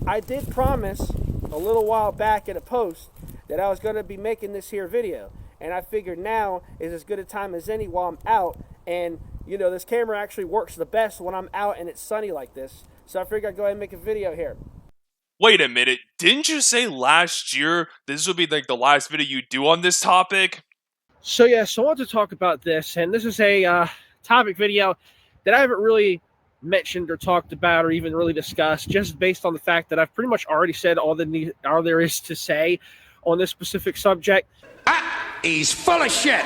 I did promise a little while back in a post that I was going to be making this here video. And I figured now is as good a time as any while I'm out. And, you know, this camera actually works the best when I'm out and it's sunny like this. So I figured I'd go ahead and make a video here. Wait a minute, didn't you say last year this would be like the last video you do on this topic? So I want to talk about this. And this is a topic video that I haven't really mentioned or talked about or even really discussed, just based on the fact that I've pretty much already said all there is to say on this specific subject. He's full of shit.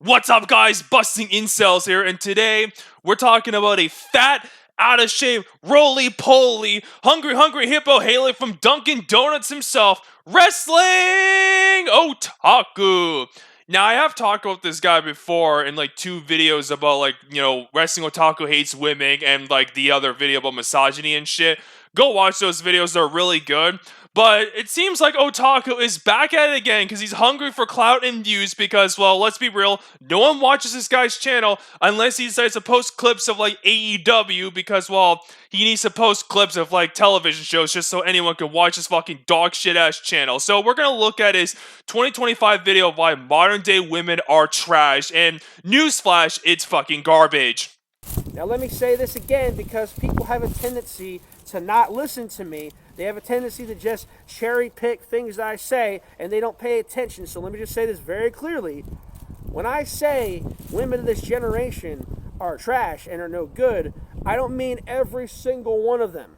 What's up, guys? Busting Incels here, and today we're talking about a fat, out of shape, roly-poly, hungry hippo hailing from Dunkin' Donuts himself, Wrestling Otaku. Now, I have talked about this guy before in like 2 videos about like, you know, Wrestling Otaku hates women and like the other video about misogyny and shit. Go watch those videos, they're really good. But it seems like Otaku is back at it again because he's hungry for clout and views because, well, let's be real, no one watches this guy's channel unless he decides to post clips of, like, AEW because, well, he needs to post clips of, like, television shows just so anyone can watch his fucking dog shit-ass channel. So we're gonna look at his 2025 video of why modern-day women are trash, and newsflash, it's fucking garbage. Now let me say this again because people have a tendency to not listen to me. They have a tendency to just cherry pick things that I say and they don't pay attention. So let me just say this very clearly. When I say women of this generation are trash and are no good, I don't mean every single one of them.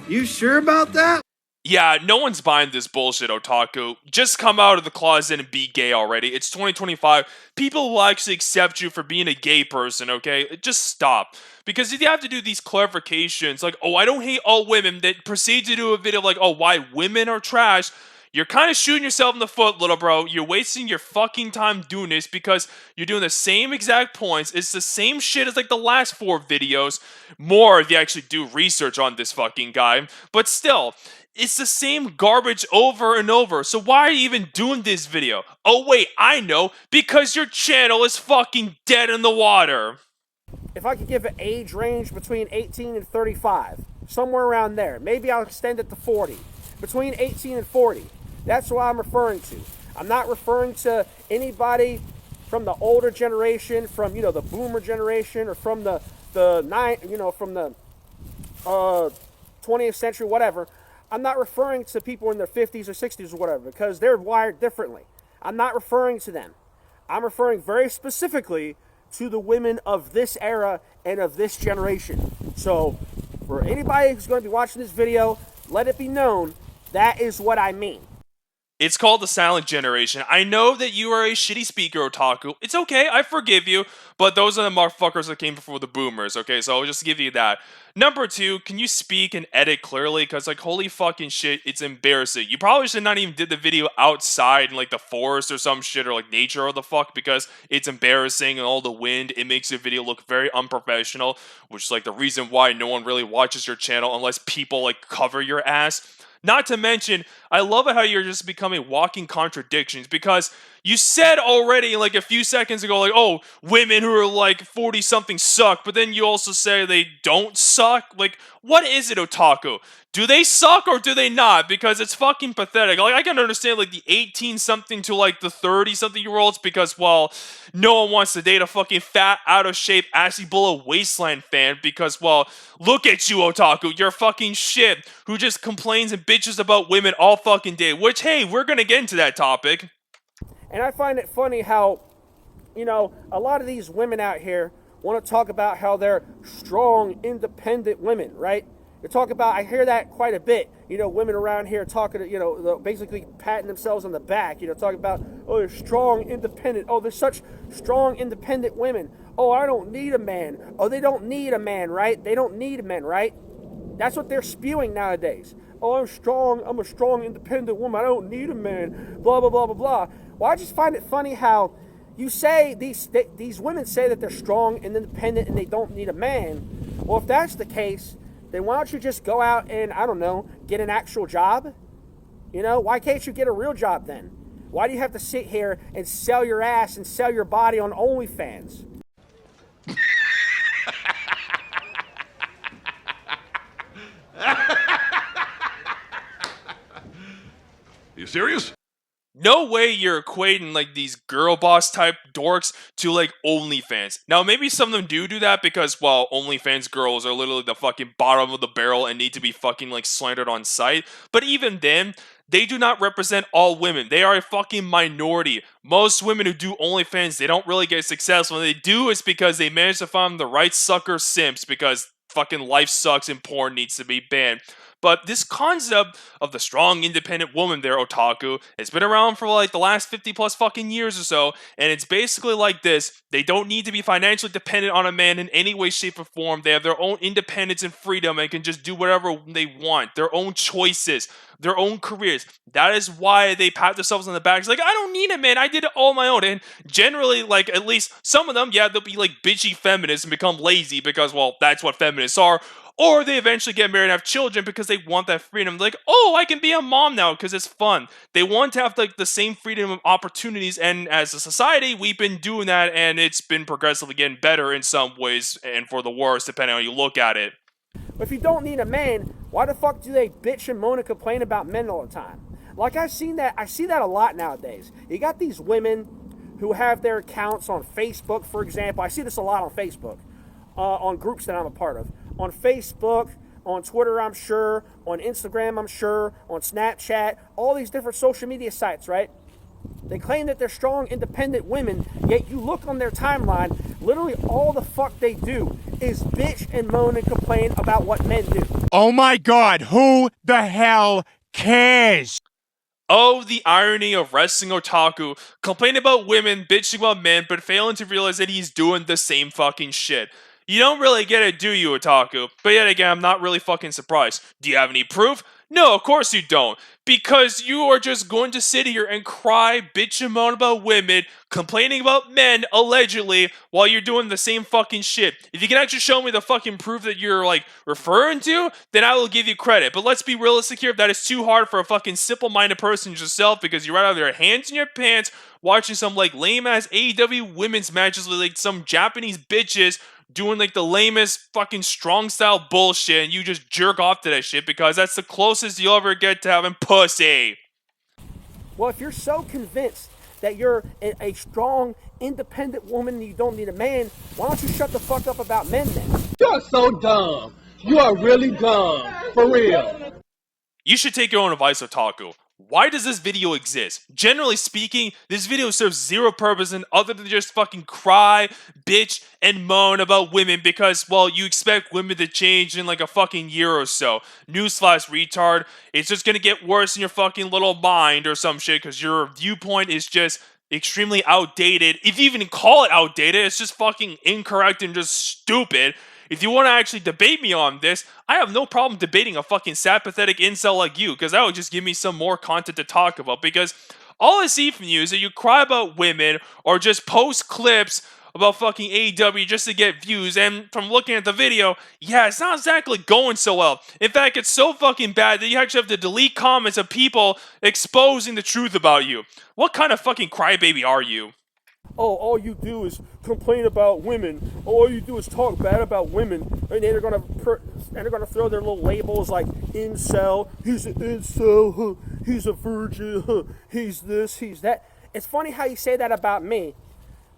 You sure about that? Yeah, no one's buying this bullshit, Otaku. Just come out of the closet and be gay already. It's 2025. People will actually accept you for being a gay person, okay? Just stop. Because if you have to do these clarifications, like, oh, I don't hate all women, that proceed to do a video like, oh, why women are trash, you're kind of shooting yourself in the foot, little bro. You're wasting your fucking time doing this because you're doing the same exact points. It's the same shit as like the last 4 videos. More if you actually do research on this fucking guy. But still, it's the same garbage over and over. So why are you even doing this video? Oh wait, I know. Because your channel is fucking dead in the water. If I could give an age range between 18 and 35, somewhere around there, maybe I'll extend it to 40. Between 18 and 40, that's what I'm referring to. I'm not referring to anybody from the older generation, from, you know, the boomer generation, or from the 20th century, whatever. I'm not referring to people in their 50s or 60s or whatever, because they're wired differently. I'm not referring to them. I'm referring very specifically to the women of this era and of this generation. So, for anybody who's going to be watching this video, let it be known, that is what I mean. It's called the silent generation. I know that you are a shitty speaker, Otaku. It's okay, I forgive you. But those are the motherfuckers that came before the boomers, okay? So I'll just give you that. Number 2, can you speak and edit clearly? Because, like, holy fucking shit, it's embarrassing. You probably should not even did the video outside in, like, the forest or some shit, or, like, nature or the fuck, because it's embarrassing and all the wind. It makes your video look very unprofessional, which is, like, the reason why no one really watches your channel unless people, like, cover your ass. Not to mention, I love it how you're just becoming walking contradictions, because you said already like a few seconds ago, like, oh, women who are like 40-something suck, but then you also say they don't suck. Like, what is it, Otaku? Do they suck or do they not? Because it's fucking pathetic. Like, I can understand like the 18-something to like the 30-something-year-olds because, well, no one wants to date a fucking fat, out-of-shape, assy below waistline fan because, well, look at you, Otaku. You're fucking shit who just complains and bitches about women all fucking day, which, hey, we're gonna get into that topic. And I find it funny how, you know, a lot of these women out here want to talk about how they're strong, independent women, right? They talk about, I hear that quite a bit, you know, women around here talking, you know, basically patting themselves on the back, you know, talking about, oh, they're strong, independent, oh, they're such strong, independent women, oh, I don't need a man, oh, they don't need a man, right? They don't need men, right? That's what they're spewing nowadays. Oh, I'm a strong, independent woman, I don't need a man, blah, blah, blah, blah, blah. Well, I just find it funny how you say these women say that they're strong and independent and they don't need a man. Well, if that's the case, then why don't you just go out and, I don't know, get an actual job? You know, why can't you get a real job then? Why do you have to sit here and sell your ass and sell your body on OnlyFans? You serious? No way you're equating like these girl boss type dorks to like OnlyFans. Now maybe some of them do that because, well, OnlyFans girls are literally the fucking bottom of the barrel and need to be fucking like slandered on sight. But even then, they do not represent all women. They are a fucking minority. Most women who do OnlyFans, they don't really get successful. When they do, it's because they manage to find the right sucker simps because fucking life sucks and porn needs to be banned. But this concept of the strong, independent woman there, Otaku, it's been around for like the last 50 plus fucking years or so, and it's basically like this. They don't need to be financially dependent on a man in any way, shape, or form. They have their own independence and freedom and can just do whatever they want, their own choices, their own careers. That is why they pat themselves on the back. It's like, I don't need a man, I did it all on my own. And generally, like, at least some of them, yeah, they'll be like bitchy feminists and become lazy because, well, that's what feminists are. Or they eventually get married and have children because they want that freedom. Like, oh, I can be a mom now because it's fun. They want to have like the same freedom of opportunities. And as a society, we've been doing that, and it's been progressively getting better in some ways and for the worse, depending on how you look at it. But if you don't need a man, why the fuck do they bitch and moan and complain about men all the time? Like I see that a lot nowadays. You got these women who have their accounts on Facebook, for example. I see this a lot on Facebook, on groups that I'm a part of. On Facebook, on Twitter, I'm sure, on Instagram, I'm sure, on Snapchat, all these different social media sites, right? They claim that they're strong, independent women, yet you look on their timeline, literally all the fuck they do is bitch and moan and complain about what men do. Oh my God, who the hell cares? Oh, the irony of Wrestling Otaku complaining about women, bitching about men, but failing to realize that he's doing the same fucking shit. You don't really get it, do you, Otaku? But yet again, I'm not really fucking surprised. Do you have any proof? No, of course you don't. Because you are just going to sit here and cry, bitch and moan about women, complaining about men, allegedly, while you're doing the same fucking shit. If you can actually show me the fucking proof that you're, like, referring to, then I will give you credit. But let's be realistic here. If that is too hard for a fucking simple-minded person as yourself, because you're right out there, hands in your pants, watching some, like, lame-ass AEW women's matches with, like, some Japanese bitches doing like the lamest fucking strong style bullshit, and you just jerk off to that shit because that's the closest you'll ever get to having pussy. Well, if you're so convinced that you're a strong, independent woman and you don't need a man, why don't you shut the fuck up about men then? You're so dumb. You are really dumb. For real. You should take your own advice, Otaku. Why does this video exist? Generally speaking, this video serves zero purpose other than just fucking cry, bitch, and moan about women because, well, you expect women to change in like a fucking year or so. Newsflash, retard. It's just gonna get worse in your fucking little mind or some shit because your viewpoint is just extremely outdated. If you even call it outdated, it's just fucking incorrect and just stupid. If you want to actually debate me on this, I have no problem debating a fucking sad, pathetic incel like you, because that would just give me some more content to talk about, because all I see from you is that you cry about women, or just post clips about fucking AEW just to get views, and from looking at the video, yeah, it's not exactly going so well. In fact, it's so fucking bad that you actually have to delete comments of people exposing the truth about you. What kind of fucking crybaby are you? Oh, all you do is complain about women. All you do is talk bad about women, and they're gonna throw their little labels like incel. He's an incel. He's a virgin. He's this. He's that. It's funny how you say that about me,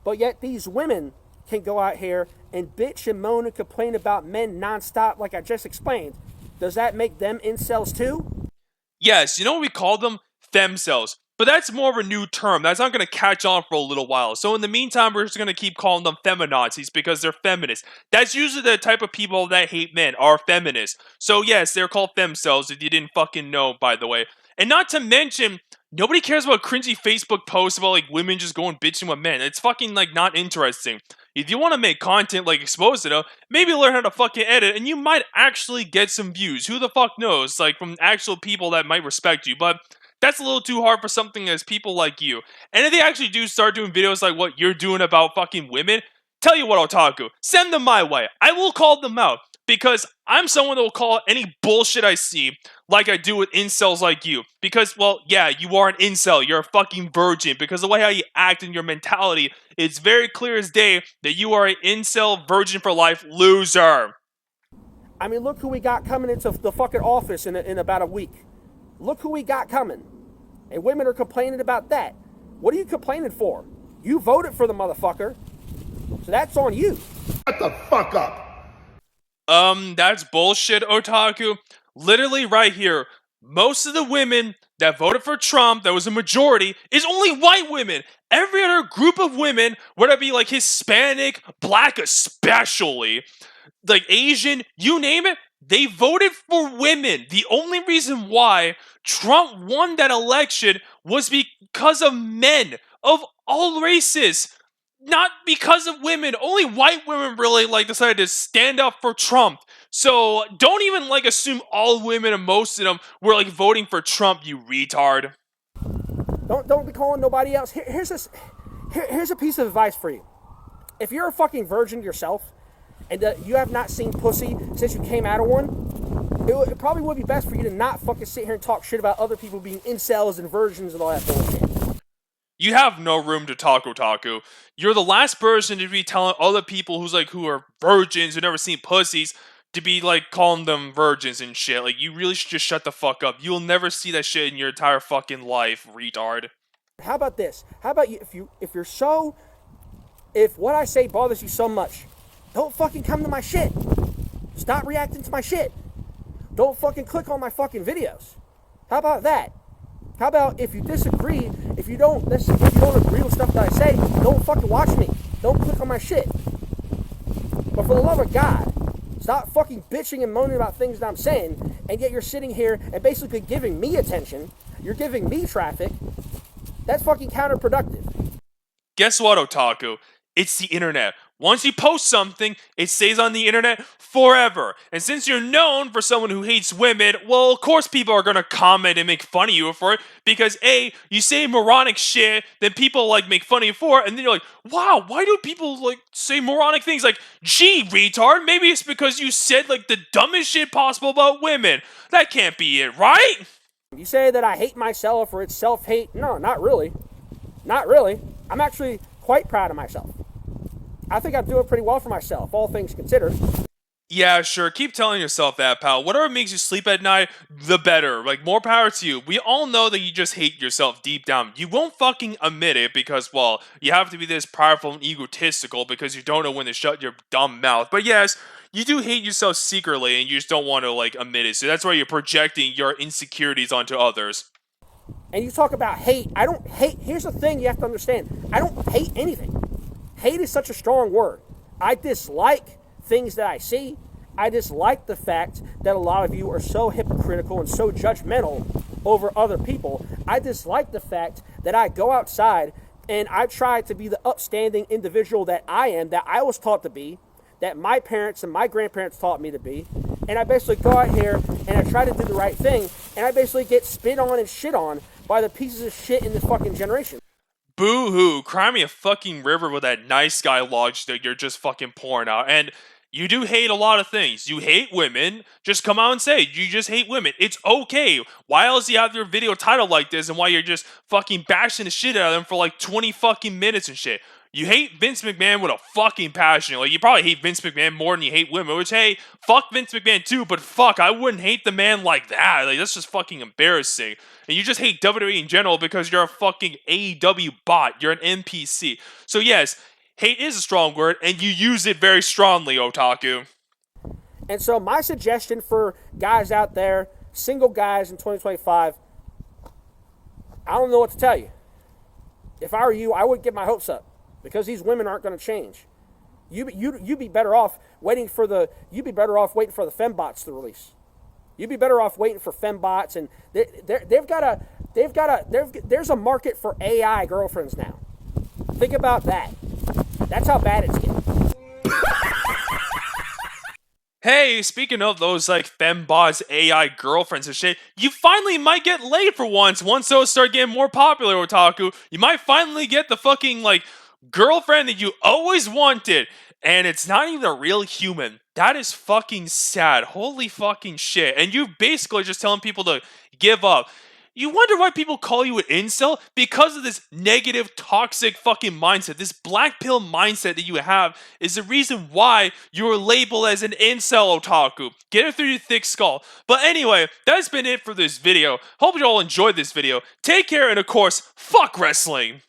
but yet these women can go out here and bitch and moan and complain about men nonstop, like I just explained. Does that make them incels too? Yes, you know what we call them? Femcells. But that's more of a new term. That's not going to catch on for a little while. So in the meantime, we're just going to keep calling them feminazis because they're feminists. That's usually the type of people that hate men, are feminists. So yes, they're called femcells if you didn't fucking know, by the way. And not to mention, nobody cares about cringy Facebook posts about like women just going bitching with men. It's fucking like not interesting. If you want to make content like expose it, maybe learn how to fucking edit and you might actually get some views. Who the fuck knows? Like from actual people that might respect you. But That's a little too hard for something as people like you. And if they actually do start doing videos like what you're doing about fucking women, tell you what, Otaku, send them my way. I will call them out. Because I'm someone that will call any bullshit I see like I do with incels like you. Because, well, yeah, you are an incel. You're a fucking virgin. Because the way how you act and your mentality, it's very clear as day that you are an incel virgin for life loser. I mean, look who we got coming into the fucking office in about a week. Look who we got coming. And women are complaining about that. What are you complaining for? You voted for the motherfucker. So that's on you. Shut the fuck up. That's bullshit, Otaku. Literally right here, most of the women that voted for Trump, that was a majority, is only white women. Every other group of women, whether it be like Hispanic, black especially, like Asian, you name it, they voted for women. The only reason why Trump won that election was because of men of all races. Not because of women. Only white women really decided to stand up for Trump. So don't even assume all women and most of them were voting for Trump, you retard. Don't be calling nobody else. Here's a piece of advice for you. If you're a fucking virgin yourself and you have not seen pussy since you came out of one, it probably would be best for you to not fucking sit here and talk shit about other people being incels and virgins and all that bullshit. You have no room to talk, Otaku. You're the last person to be telling other people who are virgins, who never seen pussies, to be calling them virgins and shit. You really should just shut the fuck up. You'll never see that shit in your entire fucking life, retard. How about this? How about if what I say bothers you so much, don't fucking come to my shit. Stop reacting to my shit. Don't fucking click on my fucking videos. How about that? How about if you disagree, if you don't agree with stuff that I say, don't fucking watch me. Don't click on my shit. But for the love of God, stop fucking bitching and moaning about things that I'm saying, and yet you're sitting here and basically giving me attention. You're giving me traffic. That's fucking counterproductive. Guess what, Otaku? It's the internet. Once you post something, it stays on the internet forever. And since you're known for someone who hates women, well, of course people are gonna comment and make fun of you for it. Because A, you say moronic shit, then people make fun of you for it, and then you're like, wow, why do people say moronic things? Gee, retard, maybe it's because you said the dumbest shit possible about women. That can't be it, right? You say that I hate myself or it's self-hate. No, not really. Not really. I'm actually quite proud of myself. I think I'm doing pretty well for myself, all things considered. Yeah, sure. Keep telling yourself that, pal. Whatever makes you sleep at night, the better. More power to you. We all know that you just hate yourself deep down. You won't fucking admit it because, well, you have to be this powerful and egotistical because you don't know when to shut your dumb mouth. But yes, you do hate yourself secretly and you just don't want to, admit it. So that's why you're projecting your insecurities onto others. And you talk about hate. I don't hate. Here's the thing you have to understand. I don't hate anything. Hate is such a strong word. I dislike things that I see. I dislike the fact that a lot of you are so hypocritical and so judgmental over other people. I dislike the fact that I go outside and I try to be the upstanding individual that I am, that I was taught to be, that my parents and my grandparents taught me to be. And I basically go out here and I try to do the right thing, and I basically get spit on and shit on by the pieces of shit in this fucking generation. Boo-hoo, cry me a fucking river with that nice guy logic that you're just fucking pouring out. And you do hate a lot of things. You hate women. Just come out and say you just hate women. It's okay. Why else do you have your video title like this and why you're just fucking bashing the shit out of them for 20 fucking minutes and shit? You hate Vince McMahon with a fucking passion. You probably hate Vince McMahon more than you hate women, which, hey, fuck Vince McMahon too, but fuck, I wouldn't hate the man like that. That's just fucking embarrassing. And you just hate WWE in general because you're a fucking AEW bot. You're an NPC. So yes, hate is a strong word, and you use it very strongly, Otaku. And so my suggestion for guys out there, single guys in 2025, I don't know what to tell you. If I were you, I would get my hopes up. Because these women aren't going to change. You'd be better off waiting for the fembots to release. You'd be better off waiting for fembots, and there's a market for AI girlfriends now. Think about that. That's how bad it's getting. hey, speaking of those like fembots, AI girlfriends and shit, you finally might get laid for once those start getting more popular, Otaku. You might finally get the fucking like girlfriend that you always wanted, and it's not even a real human. That is fucking sad. Holy fucking shit. And you basically just telling people to give up. You wonder why people call you an incel? Because of this negative, toxic fucking mindset. This black pill mindset that you have is the reason why you're labeled as an incel, Otaku. Get it through your thick skull. But anyway, that's been it for this video. Hope you all enjoyed this video. Take care, and of course, fuck wrestling!